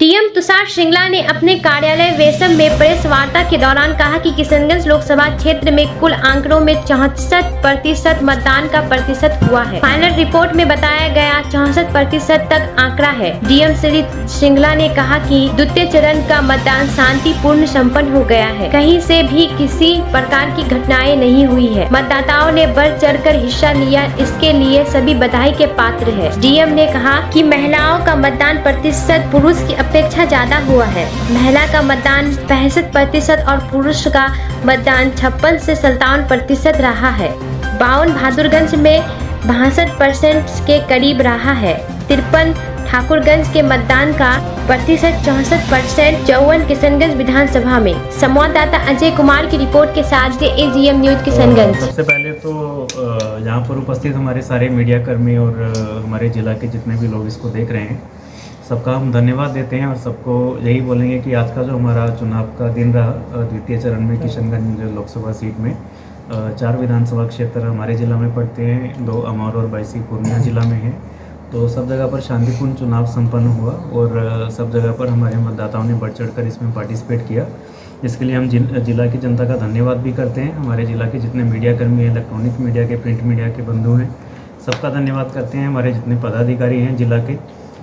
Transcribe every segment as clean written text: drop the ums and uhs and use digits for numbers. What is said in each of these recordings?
DM Tushar Shringla ने अपने कार्यालय वेसम में प्रेस वार्ता के दौरान कहा कि किशनगंज लोकसभा क्षेत्र में कुल आंकड़ों में 64% मतदान का प्रतिशत हुआ है। फाइनल रिपोर्ट में बताया गया 64% तक आंकड़ा है। डीएम श्री श्रृंगला ने कहा कि द्वितीय चरण का मतदान शांतिपूर्ण संपन्न हो गया है। कहीं से भी किसी प्रकार की घटनाएं नहीं हुई है। मतदाताओं ने बढ़ चढ़कर हिस्सा लिया, इसके लिए सभी बधाई के पात्र है। डीएम ने कहा कि महिलाओं का मतदान प्रतिशत पुरुष की अपेक्षा ज्यादा हुआ है। महिला का मतदान 65% और पुरुष का मतदान 56 से 57% रहा है। 52 बहादुरगंज में 62% के करीब रहा है। 53 ठाकुरगंज के मतदान का प्रतिशत 64%। 54 किशनगंज विधानसभा में। संवाददाता अजय कुमार की रिपोर्ट के साथ एजीएम न्यूज किशनगंज। सबसे पहले तो यहाँ पर उपस्थित हमारे सारे मीडिया कर्मी और हमारे जिला के जितने भी लोग इसको देख रहे हैं, सबका हम धन्यवाद देते हैं और सबको यही बोलेंगे कि आज का जो हमारा चुनाव का दिन रहा, द्वितीय चरण में किशनगंज लोकसभा सीट में 4 विधानसभा क्षेत्र हमारे ज़िला में पड़ते हैं, 2 अमौर और 22 पूर्णिया ज़िला में है। तो सब जगह पर शांतिपूर्ण चुनाव संपन्न हुआ और सब जगह पर हमारे मतदाताओं ने बढ़ चढ़कर इसमें पार्टिसिपेट किया। इसके लिए हम जिला की जनता का धन्यवाद भी करते हैं। हमारे ज़िला के जितने मीडिया कर्मी हैं, इलेक्ट्रॉनिक मीडिया के, प्रिंट मीडिया के बंधु हैं, सबका धन्यवाद करते हैं। हमारे जितने पदाधिकारी हैं जिला के,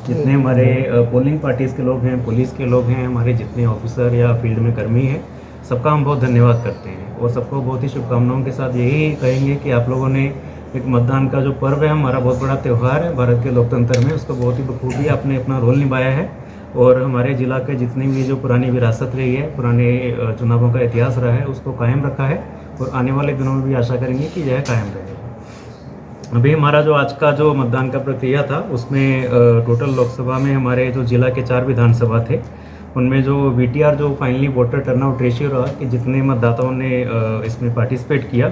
जितने हमारे पोलिंग पार्टीज़ के लोग हैं, पुलिस के लोग हैं, हमारे जितने ऑफिसर या फील्ड में कर्मी हैं, सबका हम बहुत धन्यवाद करते हैं और सबको बहुत ही शुभकामनाओं के साथ यही कहेंगे कि आप लोगों ने एक मतदान का जो पर्व है, हमारा बहुत बड़ा त्यौहार है भारत के लोकतंत्र में, उसको बहुत ही बखूबी आपने अपना रोल निभाया है और हमारे ज़िला के जितनी भी जो पुरानी विरासत रही है, पुराने चुनावों का इतिहास रहा है, उसको कायम रखा है और आने वाले दिनों में भी आशा करेंगे कि यह कायम रहेगा। अभी हमारा जो आज का जो मतदान का प्रक्रिया था, उसमें टोटल लोकसभा में हमारे जो जिला के 4 विधानसभा थे, उनमें जो वीटीआर जो फाइनली वोटर टर्नआउट रेशियो रहा कि जितने मतदाताओं ने इसमें पार्टिसिपेट किया,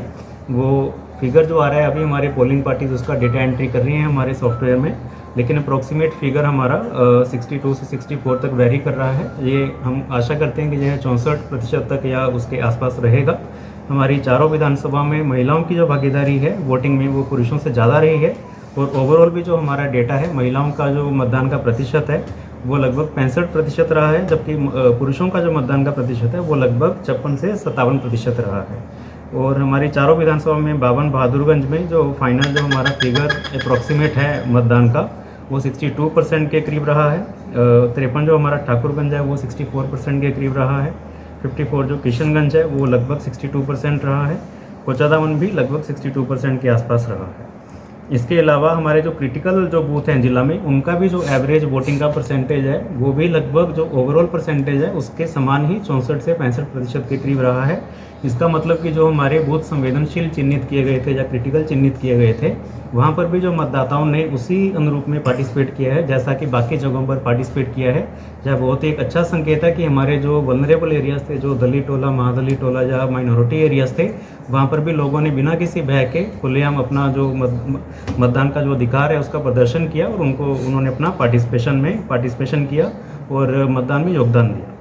वो फिगर जो आ रहा है अभी हमारे पोलिंग पार्टीज उसका डेटा एंट्री कर रही हैं हमारे सॉफ्टवेयर में, लेकिन अप्रॉक्सीमेट फिगर हमारा 62 से 64 तक वेरी कर रहा है। ये हम आशा करते हैं कि यह 64% तक या उसके आसपास रहेगा। हमारी चारों विधानसभा में महिलाओं की जो भागीदारी है वोटिंग में, वो पुरुषों से ज़्यादा रही है और ओवरऑल भी जो हमारा डेटा है, महिलाओं का जो मतदान का प्रतिशत है वो लगभग 65% रहा है, जबकि पुरुषों का जो मतदान का प्रतिशत है वो लगभग 56 से 57% रहा है। और हमारी चारों विधानसभा में 52 बहादुरगंज में जो फाइनल जो हमारा फिगर अप्रॉक्सीमेट है मतदान का, वो 62% के करीब रहा है। 53 जो हमारा ठाकुरगंज है वो 64% के करीब रहा है। 54 जो किशनगंज है वो लगभग 62% रहा है। कोचादावन भी लगभग 62% के आसपास रहा है। इसके अलावा हमारे जो क्रिटिकल जो बूथ हैं जिला में, उनका भी जो एवरेज वोटिंग का परसेंटेज है वो भी लगभग जो ओवरऑल परसेंटेज है उसके समान ही 64 से 65% के करीब रहा है। इसका मतलब कि जो हमारे बूथ संवेदनशील चिन्हित किए गए थे या क्रिटिकल चिन्हित किए गए थे, वहाँ पर भी जो मतदाताओं ने उसी अनुरूप में पार्टिसिपेट किया है जैसा कि बाकी जगहों पर पार्टिसिपेट किया है। यह बहुत ही एक अच्छा संकेत है कि हमारे जो वल्नरेबल एरियाज़ थे, जो दलित टोला, महादलित टोला या माइनॉरिटी एरियाज़ थे, वहाँ पर भी लोगों ने बिना किसी भय के खुलेआम अपना जो मतदान का जो अधिकार है उसका प्रदर्शन किया और उन्होंने अपना पार्टिसिपेशन किया और मतदान में योगदान दिया।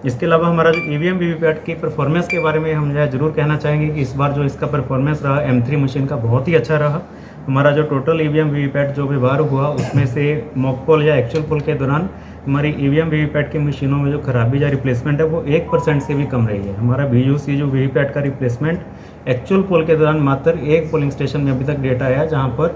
इसके अलावा हमारा जो ईवीएम वीवीपैट की परफॉर्मेंस के बारे में हम यह जरूर कहना चाहेंगे कि इस बार जो इसका परफॉर्मेंस रहा M3 मशीन का बहुत ही अच्छा रहा। हमारा जो टोटल ईवीएम वीवीपैट जो व्यवहार हुआ उसमें से मॉक पोल या एक्चुअल पोल के दौरान हमारी ईवीएम वीवीपैट की मशीनों में जो खराबी या रिप्लेसमेंट है वो 1% से भी कम रही है। हमारा BU-CU वीवीपैट का रिप्लेसमेंट एक्चुअल पोल के दौरान मात्र 1 पोलिंग स्टेशन में अभी तक डेटा आया जहाँ पर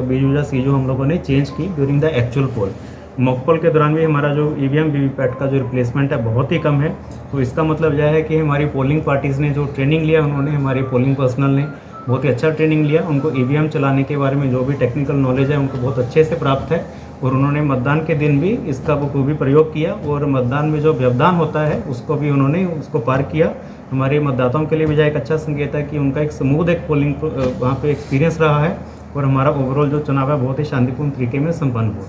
BU या CU हम लोगों ने चेंज की during the actual poll. Mock poll के दौरान भी हमारा जो ईवीएम वीवीपैट का जो रिप्लेसमेंट है बहुत ही कम है। तो इसका मतलब यह है कि हमारी पोलिंग पार्टीज़ ने जो ट्रेनिंग लिया, उन्होंने हमारे पोलिंग पर्सनल ने बहुत ही अच्छा ट्रेनिंग लिया। उनको ईवीएम चलाने के बारे में जो भी टेक्निकल नॉलेज है उनको बहुत अच्छे से प्राप्त है और उन्होंने मतदान के दिन भी इसका बखूबी प्रयोग किया और मतदान में जो व्यवधान होता है उसको भी उन्होंने उसको पार किया। हमारे मतदाताओं के लिए भी यह एक अच्छा संकेत है कि उनका एक स्मूथ एक पोलिंग वहाँ पे एक्सपीरियंस रहा है और हमारा ओवरऑल जो चुनाव है बहुत ही शांतिपूर्ण तरीके में संपन्न हुआ।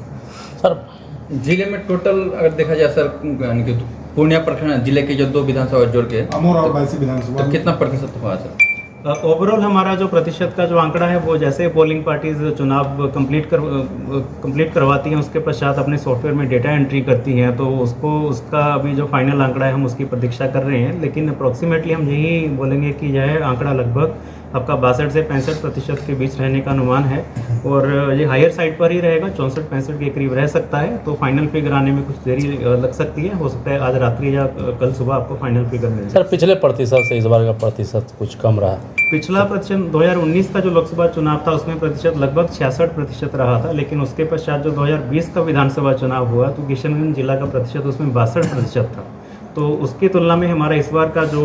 सर, जिले में टोटल अगर देखा जाए सर, यानी कि पूर्णिया प्रखंड जिले के जो 2 विधानसभा जोड़ के अमौर और 22 विधानसभा तो कितना प्रतिशत हुआ सर? ओवरऑल हमारा जो प्रतिशत का जो आंकड़ा है वो जैसे पोलिंग पार्टीज चुनाव कंप्लीट करवाती हैं उसके पश्चात अपने सॉफ्टवेयर में डेटा एंट्री करती हैं, तो उसका अभी जो फाइनल आंकड़ा है हम उसकी प्रतीक्षा कर रहे हैं, लेकिन अप्रॉक्सीमेटली हम यही बोलेंगे कि यह आंकड़ा लगभग आपका 62 से 65% के बीच रहने का अनुमान है और ये हायर साइड पर ही रहेगा, 64-65 के करीब रह सकता है। तो फाइनल फिगर आने में कुछ देरी लग सकती है, हो सकता है आज रात्रि या कल सुबह आपको फाइनल फिगर मिल जाए। सर पिछले प्रतिशत से इस बार का प्रतिशत कुछ कम रहा? पिछला प्रतिशत 2019 का जो लोकसभा चुनाव था उसमें प्रतिशत लगभग 66% रहा था, लेकिन उसके पश्चात जो 2020 का विधानसभा चुनाव हुआ तो किशनगंज जिला का प्रतिशत उसमें 62% था। तो उसकी तुलना में हमारा इस बार का जो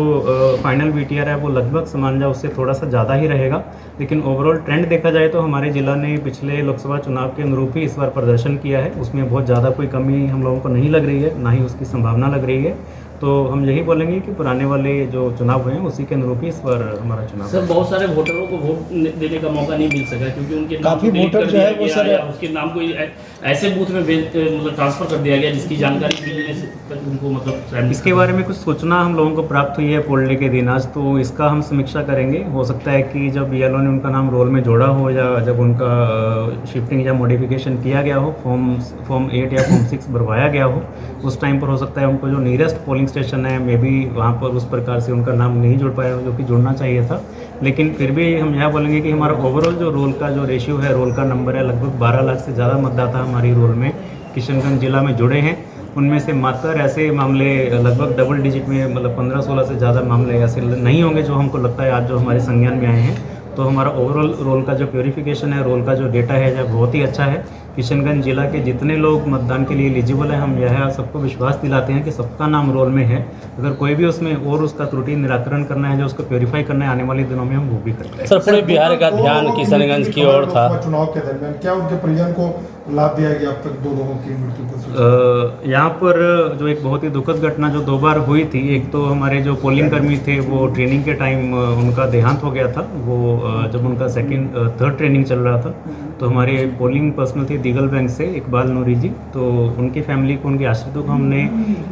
फाइनल VTR है वो लगभग समानजा उससे थोड़ा सा ज़्यादा ही रहेगा, लेकिन ओवरऑल ट्रेंड देखा जाए तो हमारे ज़िला ने पिछले लोकसभा चुनाव के अनुरूप ही इस बार प्रदर्शन किया है, उसमें बहुत ज़्यादा कोई कमी हम लोगों को नहीं लग रही है, ना ही उसकी संभावना लग रही है। तो हम यही बोलेंगे कि पुराने वाले जो चुनाव हुए हैं उसी के अनुरूप ही इस बार हमारा चुनाव सर बहुत सारे वोटरों को वोट देने का मौका नहीं मिल सका क्योंकि उनके नाम काफी वोटर जो है वो सर उसके नाम को ऐसे बूथ में मतलब ट्रांसफर कर दिया गया जिसकी जानकारी मिलने से उनको मतलब इसके बारे में कुछ सूचना हम लोगों को प्राप्त हुई है पोल डे के दिन आज, तो इसका हम समीक्षा करेंगे। हो सकता है कि जब BLO ने उनका नाम रोल में जोड़ा हो या जब उनका शिफ्टिंग या मॉडिफिकेशन किया गया हो, फॉर्म 8 या फॉर्म 6 भरवाया गया हो, उस टाइम पर हो सकता है उनको जो नियरेस्ट पोलिंग स्टेशन है मे बी वहाँ पर उस प्रकार से उनका नाम नहीं जुड़ पाया जो कि जुड़ना चाहिए था। लेकिन फिर भी हम यह बोलेंगे कि हमारा ओवरऑल जो रोल का जो रेशियो है, रोल का नंबर है, लगभग 12 लाख से ज़्यादा मतदाता हमारी रोल में किशनगंज जिला में जुड़े हैं। उनमें से मात्र ऐसे मामले लगभग डबल डिजिट में मतलब 15-16 से ज़्यादा मामले ऐसे नहीं होंगे जो हमको लगता है आज जो हमारे संज्ञान में आए हैं। तो हमारा ओवरऑल रोल का जो प्योरीफिकेशन है, रोल का जो डेटा है जो बहुत ही अच्छा है। किशनगंज जिला के जितने लोग मतदान के लिए एलिजिबल हैं, हम यह सबको विश्वास दिलाते हैं कि सबका नाम रोल में है। अगर कोई भी उसमें और उसका त्रुटि निराकरण करना है, जो उसको प्योरीफाई करना है, आने वाले दिनों में हम वो भी करते हैं। सर पूरे बिहार का ध्यान किशनगंज की ओर था। चुनाव के दरमियान क्या उनके परिजन को लाभ दिया गया? अब तक 2 लोगों की मृत्यु को यहाँ पर जो एक बहुत ही दुखद घटना जो 2 बार हुई थी, एक तो हमारे जो पोलिंग कर्मी थे वो ट्रेनिंग के टाइम उनका देहांत हो गया था। वो जब उनका थर्ड ट्रेनिंग चल रहा था तो हमारे पोलिंग पर्सनल थे दीगल बैंक से इकबाल नूरी जी, तो उनकी फैमिली को, उनके आश्रितों को हमने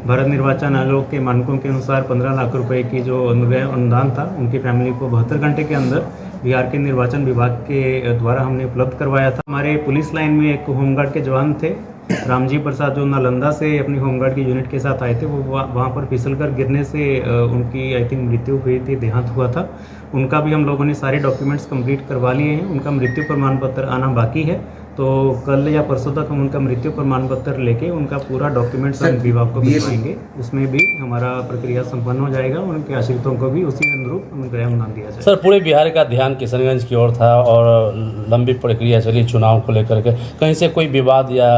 भारत निर्वाचन आयोग के मानकों के अनुसार 15 लाख रुपए की जो अनुदान था उनकी फैमिली को 72 घंटे के अंदर बिहार के निर्वाचन विभाग के द्वारा हमने उपलब्ध करवाया था। हमारे पुलिस लाइन में एक होमगार्ड के जवान थे रामजी प्रसाद, जो नालंदा से अपनी होमगार्ड की यूनिट के साथ आए थे। वो वहाँ पर फिसलकर गिरने से उनकी आई थिंक मृत्यु हुई थी, देहांत हुआ था। उनका भी हम लोगों ने सारे डॉक्यूमेंट्स कंप्लीट करवा लिए हैं। उनका मृत्यु प्रमाण पत्र आना बाकी है, तो कल या परसों तक हम उनका मृत्यु प्रमाण पत्र लेके उनका पूरा डॉक्यूमेंट्स हम विभाग को भिजवाएंगे। उसमें भी हमारा प्रक्रिया संपन्न हो जाएगा। उनके आश्रितों को भी उसी अनुरूप अनुग्रह अनुदान दिया जाएगा। सर पूरे बिहार का ध्यान किशनगंज की ओर था और लंबी प्रक्रिया चली चुनाव को लेकर के, कहीं से कोई विवाद या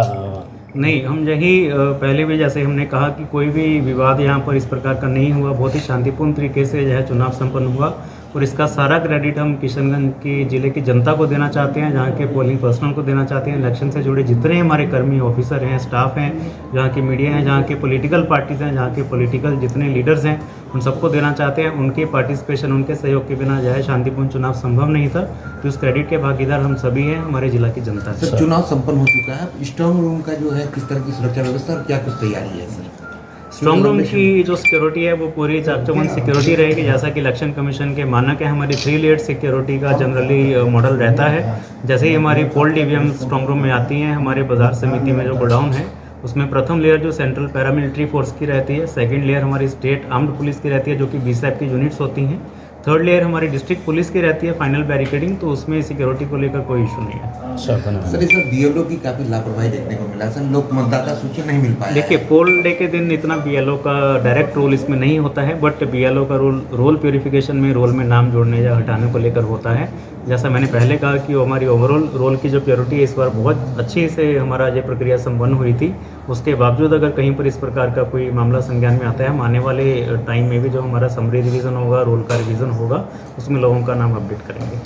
नहीं? हम यही पहले भी जैसे हमने कहा कि कोई भी विवाद यहाँ पर इस प्रकार का नहीं हुआ। बहुत ही शांतिपूर्ण तरीके से यह चुनाव संपन्न हुआ और इसका सारा क्रेडिट हम किशनगंज की ज़िले की जनता को देना चाहते हैं, जहाँ के पोलिंग पर्सनल को देना चाहते हैं। इलेक्शन से जुड़े जितने हमारे कर्मी ऑफिसर हैं, स्टाफ हैं, जहाँ की मीडिया है, जहाँ के पॉलिटिकल पार्टीज़ हैं, जहाँ के पॉलिटिकल जितने लीडर्स हैं, उन सबको देना चाहते हैं। उनके पार्टिसिपेशन, उनके सहयोग के बिना यह शांतिपूर्ण चुनाव संभव नहीं था। तो उस क्रेडिट के भागीदार हम सभी हैं, हमारे जिला की जनता। सर चुनाव संपन्न हो चुका है, स्ट्रांग रूम का जो है किस तरह की सुरक्षा व्यवस्था और क्या कुछ तैयारी है सर? स्ट्रॉन्ग रूम की जो सिक्योरिटी है वो पूरी चाकचौबंद सिक्योरिटी रहेगी, जैसा कि इलेक्शन कमीशन के मानक है। हमारी 3 लेयर सिक्योरिटी का जनरली मॉडल रहता है। जैसे ही हमारी पोल DVM स्ट्रॉन्ग रूम में आती हैं, हमारे बाजार समिति में जो गोडाउन है उसमें प्रथम लेयर जो सेंट्रल पैरामिलिट्री फोर्स की रहती है, सेकंड लेयर हमारी स्टेट आर्म्ड पुलिस की रहती है जो कि BSAP की यूनिट्स होती हैं, थर्ड लेयर हमारी डिस्ट्रिक्ट पुलिस की रहती है, फाइनल बैरिकेडिंग। तो उसमें सिक्योरिटी को लेकर कोई इशू नहीं है। सर इसमें BLO की काफ़ी लापरवाही देखने को मिला सर, लोग मतदाता सूची नहीं मिल पाया। देखिए पोल डे के दिन इतना BLO का डायरेक्ट रोल इसमें नहीं होता है, बट BLO का रोल प्योरीफिकेशन में, रोल में नाम जोड़ने या हटाने को लेकर होता है। जैसा मैंने पहले कहा कि हमारी ओवरऑल रोल की जो प्योरिटी है इस बार बहुत अच्छी से हमारा ये प्रक्रिया संपन्न हुई थी। उसके बावजूद अगर कहीं पर इस प्रकार का कोई मामला संज्ञान में आता है, हम आने वाले टाइम में भी जो हमारा समरी रिवीजन होगा, रोल का रिवीजन होगा, उसमें लोगों का नाम अपडेट करेंगे।